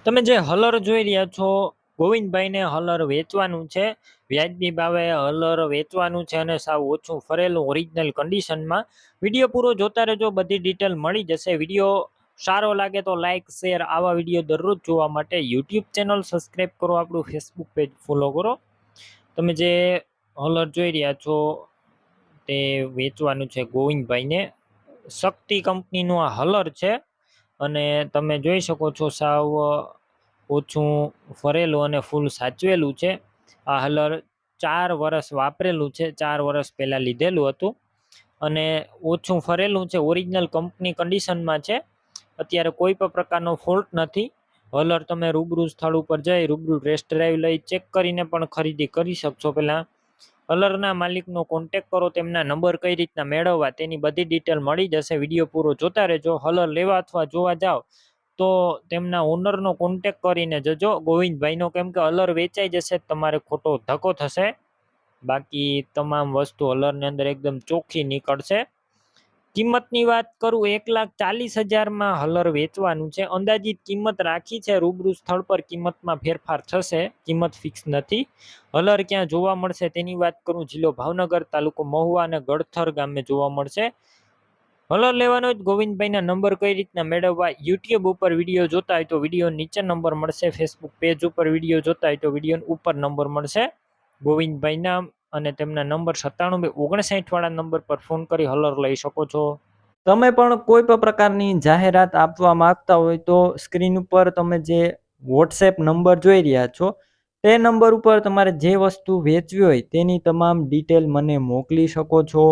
તમે જે હલર જોઈ રહ્યા છો, ગોવિંદભાઈને હલર વેચવાનું છે. વ્યાજબી ભાવે હલર વેચવાનું છે અને સાવ ઓછું ફરેલું ઓરિજિનલ કન્ડિશનમાં. વિડીયો પૂરો જોતા રહેજો, બધી ડિટેલ મળી જશે. વિડીયો સારો લાગે તો લાઇક શેર, આવા વિડીયો દરરોજ જોવા માટે યુટ્યુબ ચેનલ સબસ્ક્રાઈબ કરો, આપણું ફેસબુક પેજ ફોલો કરો. તમે જે હલર જોઈ રહ્યા છો તે વેચવાનું છે ગોવિંદભાઈને. શક્તિ કંપનીનું આ હલર છે અને તમે જોઈ શકો છો સાવ ઓછું ફરેલું અને ફૂલ સાચવેલું છે. આ હલર 4 વર્ષ વાપરેલું છે, 4 વર્ષ પહેલાં લીધેલું હતું અને ઓછું ફરેલું છે. ઓરિજિનલ કંપની કન્ડિશનમાં છે. અત્યારે કોઈ પણ પ્રકારનો ફોલ્ટ નથી. હલર તમે રૂબરૂ સ્થળ ઉપર જઈ રૂબરૂ ટેસ્ટ ડ્રાઈવ લઈ ચેક કરીને પણ ખરીદી કરી શકશો. પહેલાં હલરના માલિકનો કોન્ટેક કરો, તેમના નંબર કઈ રીતના મેળવવા તેની બધી ડિટેલ મળી જશે. વિડીયો પૂરો જોતા રહેજો. હલર લેવા અથવા જોવા જાઓ તો તેમના ઓનરનો કોન્ટેક કરીને જજો ગોવિંદભાઈનો, કેમ કે હલર વેચાઈ જશે તમારે ખોટો ધક્કો થશે. બાકી તમામ વસ્તુ હલરની અંદર એકદમ ચોખ્ખી નીકળશે. કિંમતની વાત કરું, 1,40,000માં હલર વેચવાનું છે. અંદાજિત કિંમત રાખી છે, રૂબરૂ સ્થળ પર કિંમતમાં ફેરફાર થશે, કિંમત ફિક્સ નથી. હલર ક્યાં જોવા મળશે તેની વાત કરું, જિલ્લો ભાવનગર, તાલુકો મહુવા અને ગળથર ગામે જોવા મળશે. હલર લેવાનો જ ગોવિંદભાઈના નંબર કઈ રીતના મેળવવા, યુટ્યુબ ઉપર વિડીયો જોતા હોય તો વિડીયો નીચે નંબર મળશે, ફેસબુક પેજ ઉપર વિડીયો જોતા હોય તો વિડીયો ઉપર નંબર મળશે ગોવિંદભાઈના, અને તેમના નંબર 97 259 વાળા નંબર પર ફોન કરી હલર લઈ શકો છો. તમે પણ કોઈ પણ પ્રકારની જાહેરાત આપવા માંગતા હોય તો સ્ક્રીન ઉપર તમે જે વોટ્સએપ નંબર જોઈ રહ્યા છો તે નંબર ઉપર તમારે જે વસ્તુ વેચવી હોય તેની તમામ ડિટેલ મને મોકલી શકો છો.